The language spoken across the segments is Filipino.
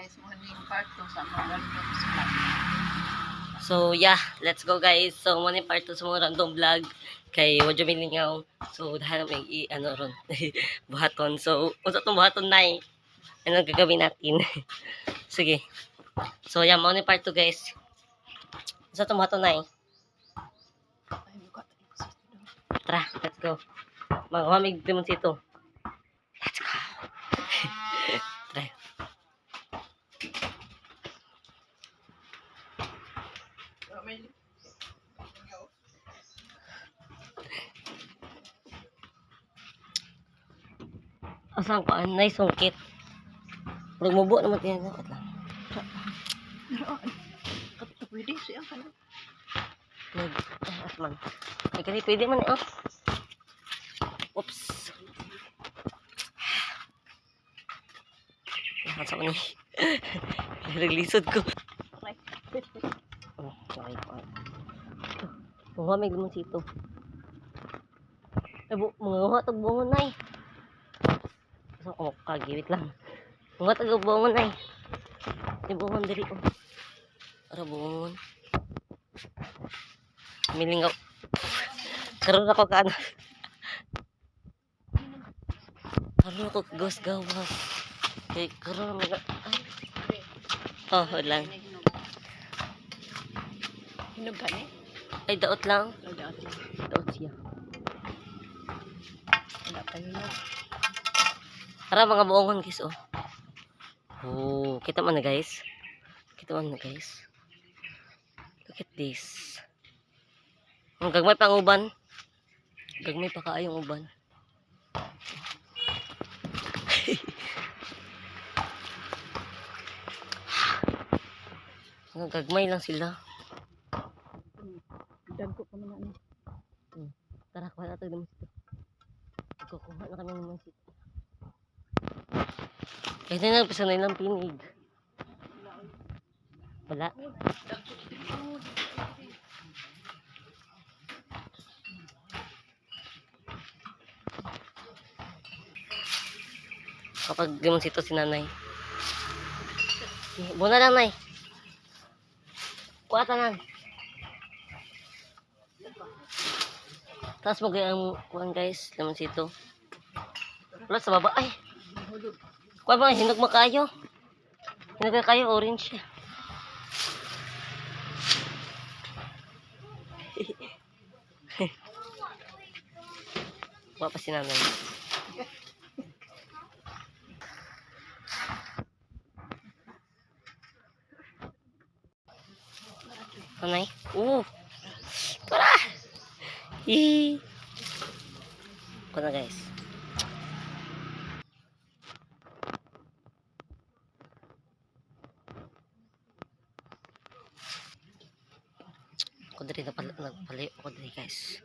guys, morning part 2 sa mga random vlog. So yeah, let's go guys. So muna yung part 2 sa mga random vlog kay Wadyo Milingaw. So dahil may ron buhaton. So unsa tong buhaton nay? Ano gagawin natin? Sige. So yeah, muna yung part 2 guys. Unsa tong buhaton nay? Ay, buka tayo ko sa ito. Tara, let's go. Maghuhamig demon sito. Let's go. Tara. Asan ko an nay sungkit. Pag mubo naman tiyan na lang. Kapit pwede siya ka na. Asman. Ay kasi pwede man oh. Oops. Nasa ko ni. Naglisod ko. Oh, sorry po. Bunga may limon sito. Ay, mga tag bungon nay. So, oh, kagiwit lang. Mga tag bungon nay. Yung bungon diri oh. Para bungon. Milingaw. Karoon ako ka ano. Karoon ako kagos gawas. Kay karoon mga. Oh, lang. Hinog ka ni? Ay, daot lang. Daot lang. Daot siya. Wala pa hinog. Para mga buongon guys oh. Oh, kita man na guys. Kita man na guys. Look at this. Ang gagmay pang uban. Gagmay pa kaayong uban. Ang gagmay lang sila. Dagko pa man na. Tara, kuha natin naman sito. Kukuha na kami naman sito. Kaya na nagpisa na ilang pinig. Wala. Kapag limon sito si nanay. Buna lang nay. Kuha tanan. Tapos mag-ang kuhan guys, limon sito. Wala sa baba. Ay! Kuha ba, hinog makayo. Hinog na kayo, orange siya. Kuha pa si nanay. Nanay? Tara! Hihi! Kuha na guys. Ako diri nagpalayo ako diri guys.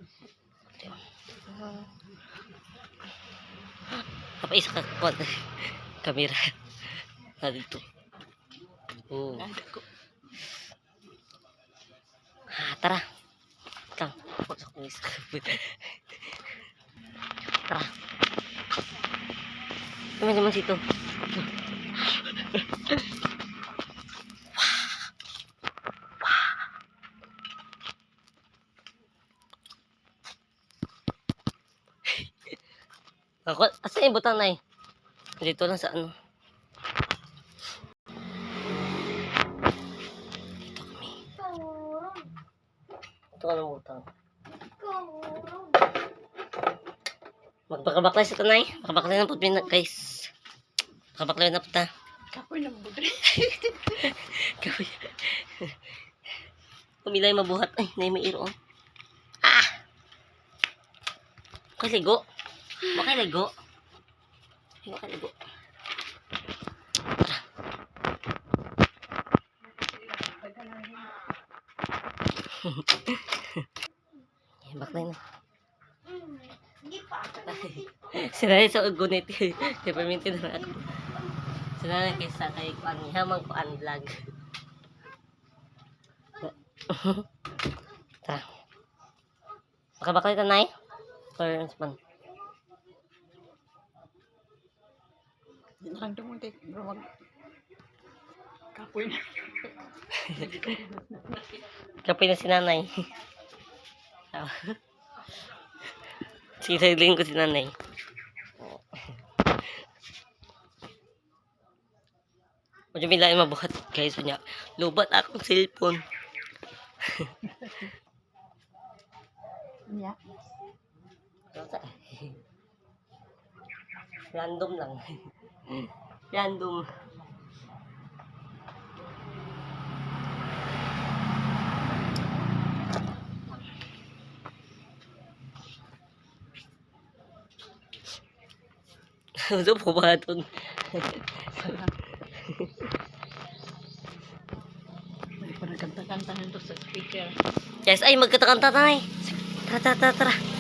Apa isa ka kuha kamera. Na dito. Oh. Tara. Tang, sa kunis. Tara. Naman naman sito. Ako, asa yung butang na eh? Dito lang sa ano. Dito kami. Ito ka ng butang. Magpakabaklay sa tanay. Magpakabaklay na po na guys. Magpakabaklay na po ta. Kapoy na budre. Kapoy. Kumilay mabuhat. Ay, may iro. Ah! Kaligo. Makaligo. Makaligo. Baklay na. Sinanay sa ugunit. Kaya permintin na ako. Sinanay kaysa kay kuan hamang kuan vlog. Tara. Makabaklay tanay? Turns man. Nandun mo tek bro mag Kapoy na. Kapoy na si nanay. Sinagling ko si nanay. Medyo bilain mabuhat guys niya. Lubat akong cellphone. Niya. Random lang. Random. Ito po ba ito? May panagkanta-kanta nito sa speaker. Yes, ay magkatakanta tayo. Tara, tara, tara, tara.